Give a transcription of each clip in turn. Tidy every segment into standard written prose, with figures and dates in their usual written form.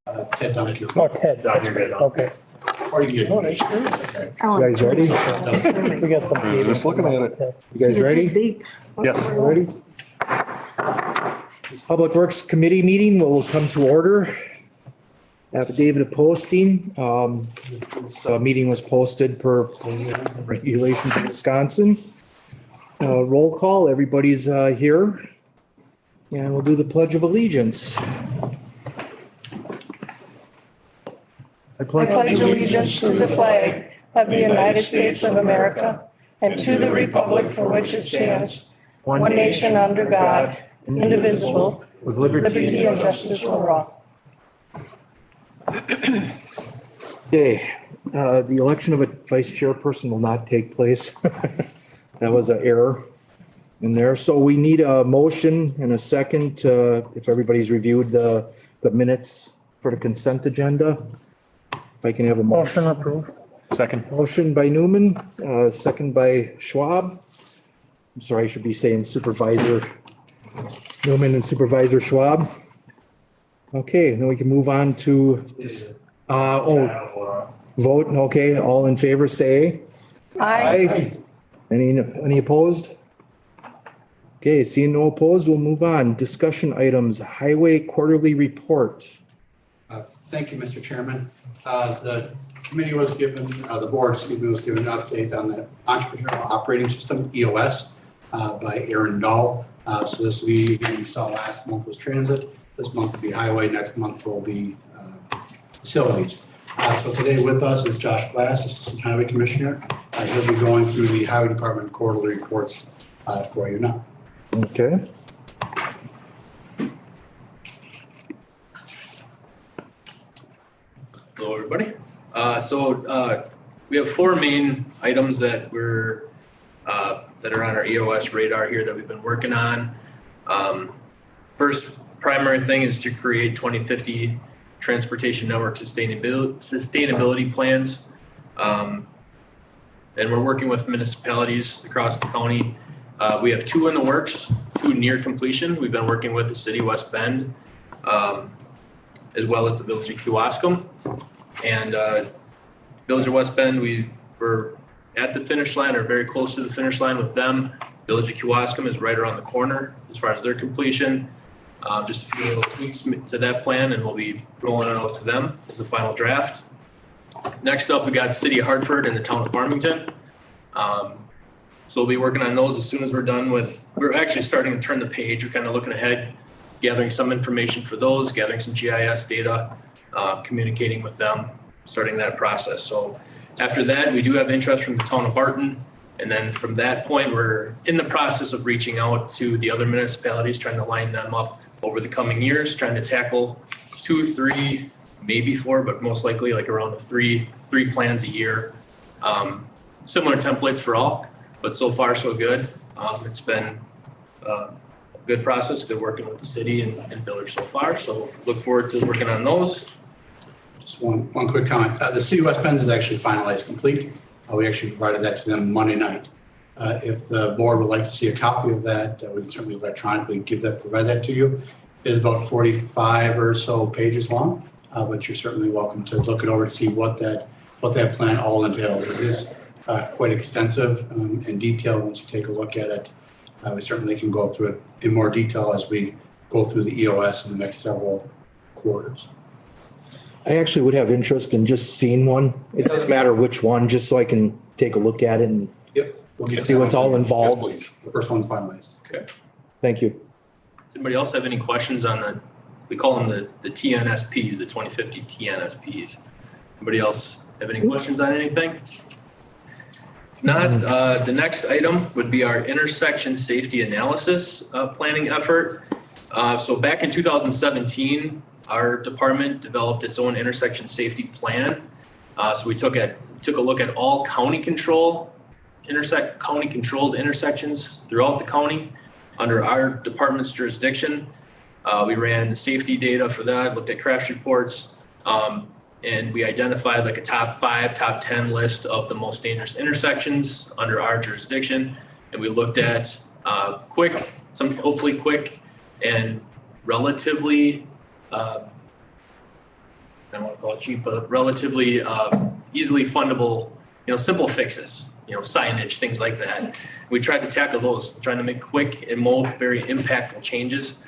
Ted Donahue. Oh, Ted. Okay. Or you Oh, can that's good. Oh, You guys ready? We got some. I was just looking at it. You guys ready? big. Yes. Ready? Public Works Committee meeting will come to order. Affidavit of posting. This meeting was posted per regulations in Wisconsin. Roll call, everybody's here. And we'll do the Pledge of Allegiance. I I pledge allegiance to the flag of the United States of America and to the republic for which it stands, one nation under God, indivisible, with liberty and justice for all. Okay, the election of a vice chairperson will not take place. That was an error in there. So we need a motion and a second, if everybody's reviewed the minutes for the consent agenda. If I can have a motion. Motion approved. Second. Motion by Newman, second by Schwab. I'm sorry, I should be saying Supervisor Newman and Supervisor Schwab. Okay, then we can move on to, vote. Okay, all in favor, say aye. Any opposed? Okay, seeing no opposed, we'll move on. Discussion items, Highway Quarterly Report. Thank you, Mr. Chairman. The committee was given, the board, was given an update on the entrepreneurial operating system, EOS, by Aaron Dahl. So this week, you saw last month was transit. This month will be highway. Next month will be facilities. So today with us is Josh Glass, Assistant Highway Commissioner. He'll be going through the Highway Department quarterly reports for you now. Okay. Hello, everybody. We have four main items that that are on our EOS radar here that we've been working on. First primary thing is to create 2050 transportation network sustainability plans. And we're working with municipalities across the county. We have two in the works, two near completion. We've been working with the city of West Bend, as well as the village of Kewaskum. And village of West Bend, we're at the finish line or very close to the finish line with them. Village of Kewaskum is right around the corner as far as their completion. Just a few little tweaks to that plan and we'll be rolling it out to them as the final draft. Next up, we got the city of Hartford and the town of Farmington. So we'll be working on those as soon as we're done we're actually starting to turn the page. We're kind of looking ahead, gathering some information for those, gathering some GIS data, communicating with them, starting that process. So after that, we do have interest from the town of Barton. And then from that point, we're in the process of reaching out to the other municipalities, trying to line them up over the coming years, trying to tackle 2, 3, maybe 4, but most likely like around the three plans a year. Similar templates for all, but so far so good. It's been a good process, good working with the city and village so far. So look forward to working on those. Just one quick comment. The city of West Bend is actually finalized complete. We actually provided that to them Monday night. If the board would like to see a copy of that, we can certainly electronically provide that to you. It is about 45 or so pages long, but you're certainly welcome to look it over to see what that plan all entails. It is quite extensive and detailed. Once you take a look at it, we certainly can go through it in more detail as we go through the EOS in the next several quarters. I actually would have interest in just seeing one. It doesn't matter which one, just so I can take a look at it and Yep. We'll see what's all involved. Yes, please. The first one finalized. Okay. Thank you. Does anybody else have any questions on we call them the TNSPs, the 2050 TNSPs? Anybody else have any questions on anything? If not, the next item would be our intersection safety analysis planning effort. So back in 2017, our department developed its own intersection safety plan. So we took a look at all county controlled intersections throughout the county under our department's jurisdiction. We ran the safety data for that, looked at crash reports, and we identified like a top 5, top 10 list of the most dangerous intersections under our jurisdiction. And we looked at hopefully quick and relatively I don't want to call it cheap, but relatively easily fundable, simple fixes, signage, things like that. We tried to tackle those, trying to make quick and very impactful changes.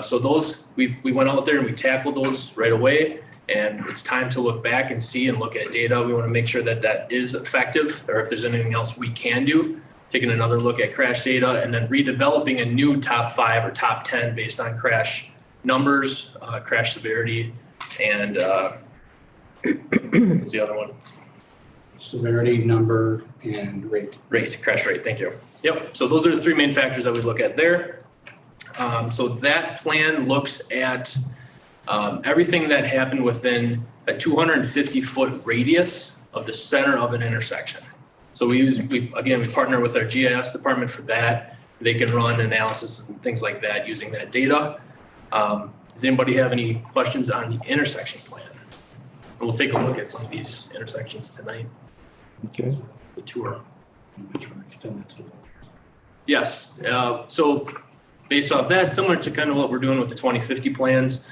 So those, we went out there and we tackled those right away. And it's time to look back and see and look at data. We want to make sure that that is effective, or if there's anything else we can do. Taking another look at crash data and then redeveloping a new top 5 or top 10 based on crash numbers, crash severity, and what's the other one? Severity, number, and rate. Crash rate, thank you. Yep, so those are the 3 main factors that we look at there. So that plan looks at everything that happened within a 250-foot radius of the center of an intersection. So we partner with our GIS department for that. They can run analysis and things like that using that data. Does anybody have any questions on the intersection plan? And we'll take a look at some of these intersections tonight. Okay. The tour. Extend that to. Yes, so based off that, similar to kind of what we're doing with the 2050 plans,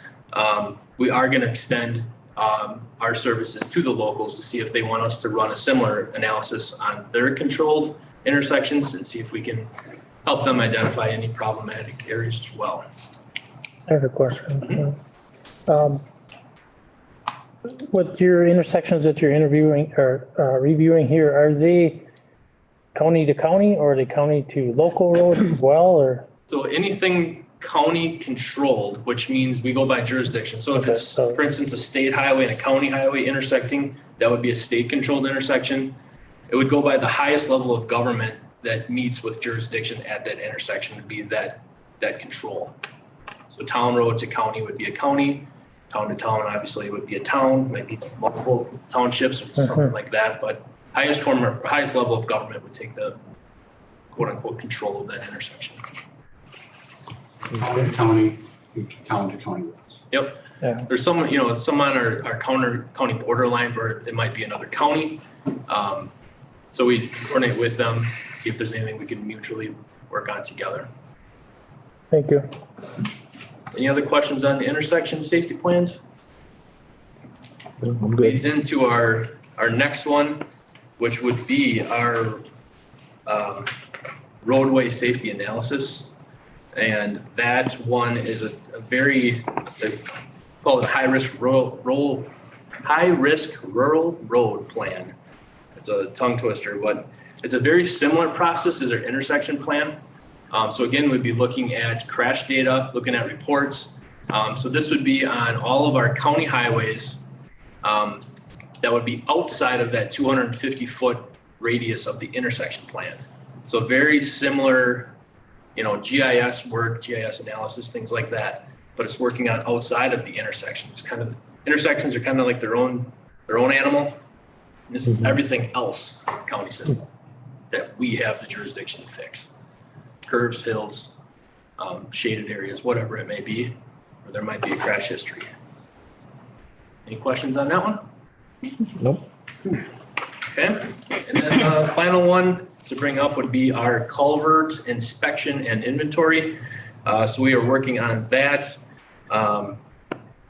we are going to extend our services to the locals to see if they want us to run a similar analysis on their controlled intersections and see if we can help them identify any problematic areas as well. I have a question. With your intersections that you're interviewing or reviewing here, are they county to county or are they county to local roads as well, or? So anything county controlled, which means we go by jurisdiction. So if it's, for instance, a state highway and a county highway intersecting, that would be a state controlled intersection. It would go by the highest level of government that meets with jurisdiction at that intersection would be that control. So town road to county would be a county, town to town obviously would be a town, maybe multiple townships or something like that. But highest level of government would take the quote unquote control of that intersection. County to county roads. Yep. Yeah. There's some on our county borderline where it might be another county. So we coordinate with them, see if there's anything we can mutually work on together. Thank you. Any other questions on the intersection safety plans? I'm good. Leads into our next one, which would be our roadway safety analysis. And that one is a very, they call it high risk rural road plan. It's a tongue twister, but it's a very similar process as our intersection plan. So again, we'd be looking at crash data, looking at reports. So this would be on all of our county highways that would be outside of that 250-foot radius of the intersection plan. So very similar, GIS work, GIS analysis, things like that, but it's working on outside of the intersections. Intersections are kind of like their own animal. This is everything else county system that we have the jurisdiction to fix. Curves, hills, shaded areas, whatever it may be, or there might be a crash history. Any questions on that one? Nope. Okay, and then the final one to bring up would be our culvert inspection and inventory. So we are working on that.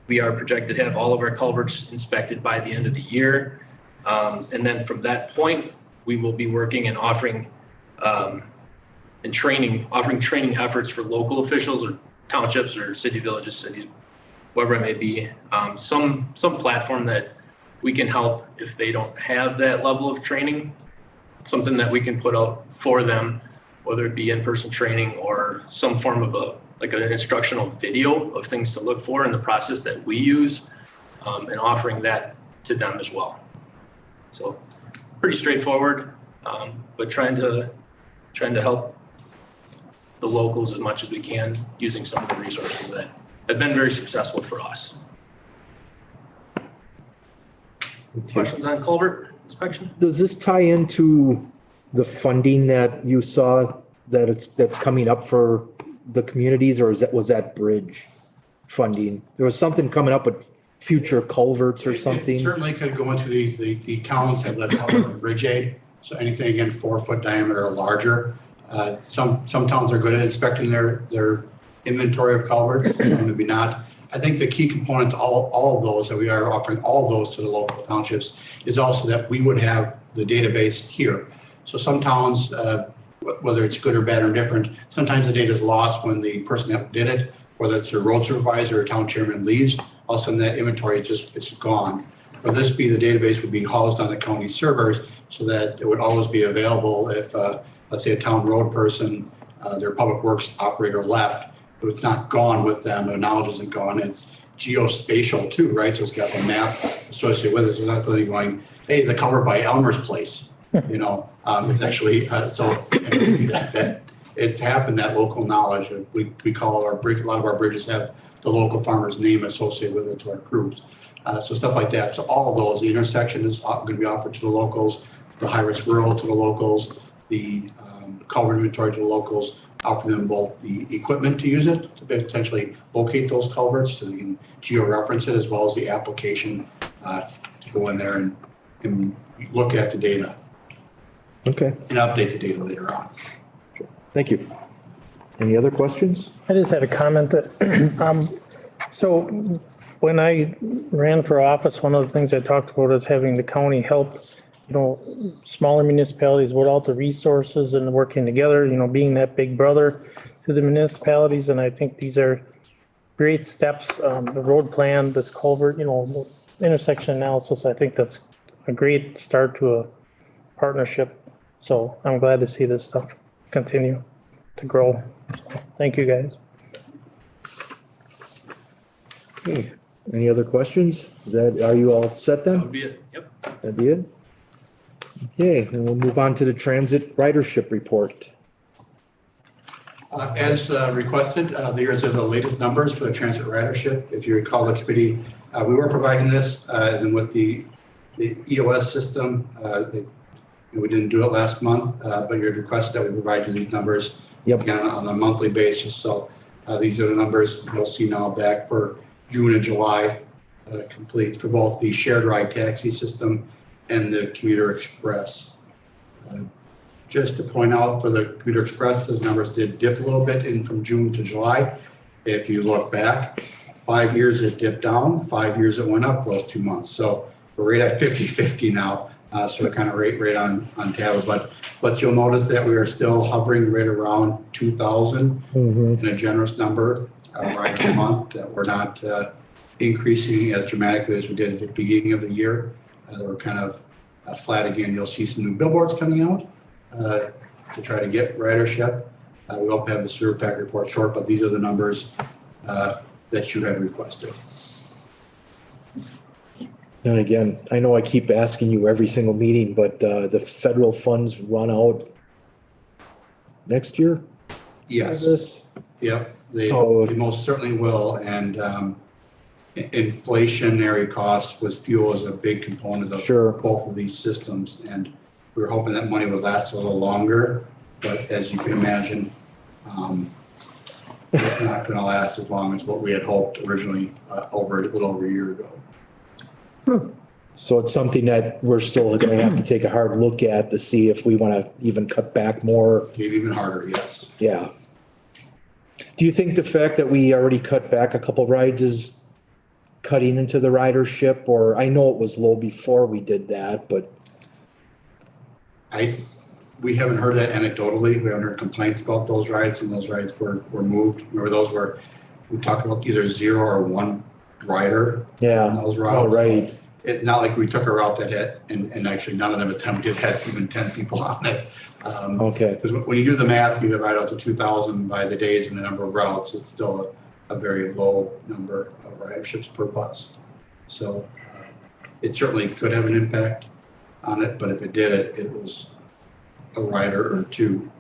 We are projected to have all of our culverts inspected by the end of the year. And then from that point, we will be working and offering training efforts for local officials or townships or city villages, cities, wherever it may be. Some platform that we can help if they don't have that level of training, something that we can put out for them, whether it be in-person training or some form of an instructional video of things to look for in the process that we use, and offering that to them as well. So pretty straightforward, but trying to help the locals as much as we can using some of the resources that have been very successful for us. Questions on culvert inspection? Does this tie into the funding that you saw that's coming up for the communities, or was that bridge funding? There was something coming up with future culverts or something. It certainly could go into the towns that let culvert bridge aid. So anything again 4-foot diameter or larger. Some towns are good at inspecting their inventory of culverts, some maybe not. I think the key component to all of those, that we are offering all of those to the local townships, is also that we would have the database here. So some towns, whether it's good or bad or different, sometimes the data is lost when the person that did it, whether it's a road supervisor or town chairman leaves, all of a sudden that inventory it's gone. For this be, the database would be housed on the county servers so that it would always be available if, let's say, a town road person, their public works operator left, but it's not gone with them, the knowledge isn't gone. It's geospatial too, right? So it's got the map associated with it. So it's not really going, hey, the cover by Elmer's place, it's actually, that it's happened, that local knowledge. We call our bridge, a lot of our bridges have the local farmer's name associated with it to our crews. So stuff like that. So all of those, the intersection is going to be offered to the locals, the high-risk rural to the locals, the culvert inventory to the locals, offering them both the equipment to use it, to potentially locate those culverts, so you can geo-reference it, as well as the application to go in there and look at the data. Okay, And update the data later on. thank you. Any other questions? I just had a comment that, so when I ran for office, one of the things I talked about is having the county help, smaller municipalities without the resources and working together, being that big brother to the municipalities. And I think these are great steps. The road plan, this culvert, intersection analysis, I think that's a great start to a partnership. So I'm glad to see this stuff continue to grow. So thank you, guys. Okay. Any other questions? Are you all set That then? would be it. Yep. That'd be it? Okay, then we'll move on to the transit ridership report. As requested, there's the latest numbers for the transit ridership. If you recall, the committee, we were providing this, and with the EOS system, we didn't do it last month, but you had requested that we provide you these numbers again on a monthly basis. So these are the numbers you'll see now back for June and July, complete for both the shared ride taxi system and the commuter express. Just to point out, for the commuter express, those numbers did dip a little bit in from June to July. If you look back, 5 years it dipped down, 5 years it went up those 2 months. So we're right at 50-50 now. So we're kind of right on tab. But you'll notice that we are still hovering right around 2,000 in a generous number rides a month, that we're not increasing as dramatically as we did at the beginning of the year. We're kind of flat again. You'll see some new billboards coming out to try to get ridership. We hope to have the sewer pack report short, but these are the numbers that you had requested. And again, I know I keep asking you every single meeting, but the federal funds run out next year? Yes. Yep. They most certainly will. And inflationary costs with fuel is a big component of both of these systems. And we were hoping that money would last a little longer. But as you can imagine, it's not going to last as long as what we had hoped originally a little over a year ago. So it's something that we're still going to have to take a hard look at to see if we want to even cut back more. Maybe even harder, yes. Yeah. Do you think the fact that we already cut back a couple rides is cutting into the ridership? Or I know it was low before we did that, but. We haven't heard that anecdotally. We haven't heard complaints about those rides, and those rides were moved. Remember, those were, we talked about either 0 or 1 rider on those routes. Oh, right. So it's not like we took a route that had, and actually none of them attempted, had even 10 people on it. Okay. Because when you do the math, you divide out to 2,000 by the days and the number of routes, it's still a very low number of riderships per bus. So it certainly could have an impact on it, but if it did, it was a rider or two.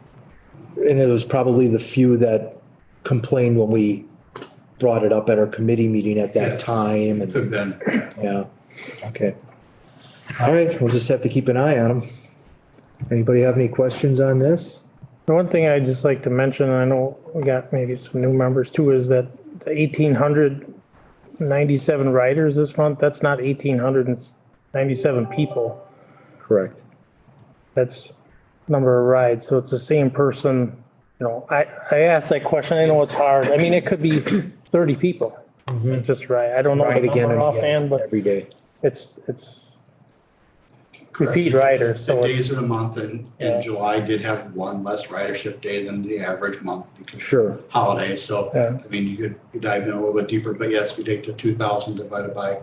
And it was probably the few that complained when we brought it up at our committee meeting at that time. It could have been. Yeah. Okay. All right. We'll just have to keep an eye on them. Anybody have any questions on this? The one thing I'd just like to mention, I know we got maybe some new members too, is that the 1,897 riders this month, that's not 1,897 people. Correct. That's number of rides. So it's the same person. I asked that question. I know it's hard. I mean, it could be 30 people. Just right. I don't know the Ride again number and offhand, again but every day. it's repeat riders, The so days it's, of the month in Yeah. July did have one less ridership day than the average month because Sure. holidays. So, Yeah. I mean, you could dive in a little bit deeper, but yes, we take the 2,000 divided by,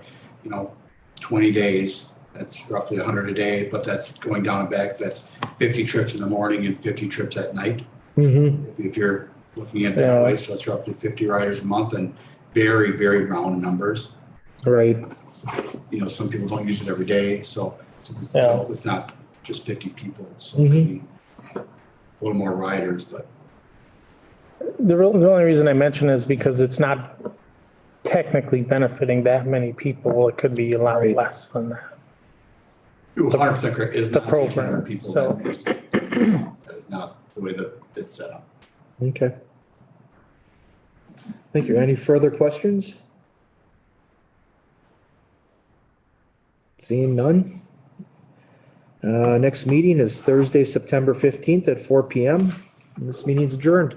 20 days. That's roughly 100 a day, but that's going down and back. So that's 50 trips in the morning and 50 trips at night. Mm-hmm. If you're looking at it that Yeah. way, so it's roughly 50 riders a month and very, very round numbers. Right. Some people don't use it every day, so Yeah. it's not just 50 people. So maybe a little more riders, but the only reason I mention is because it's not technically benefiting that many people. It could be a lot Right. less than that. 100% correct. It is The not program, 1,800 people so- that used it. That is not the way that it's set up. Okay. Thank you. Any further questions? Seeing none. Next meeting is Thursday, September 15th at 4 PM. This meeting's adjourned.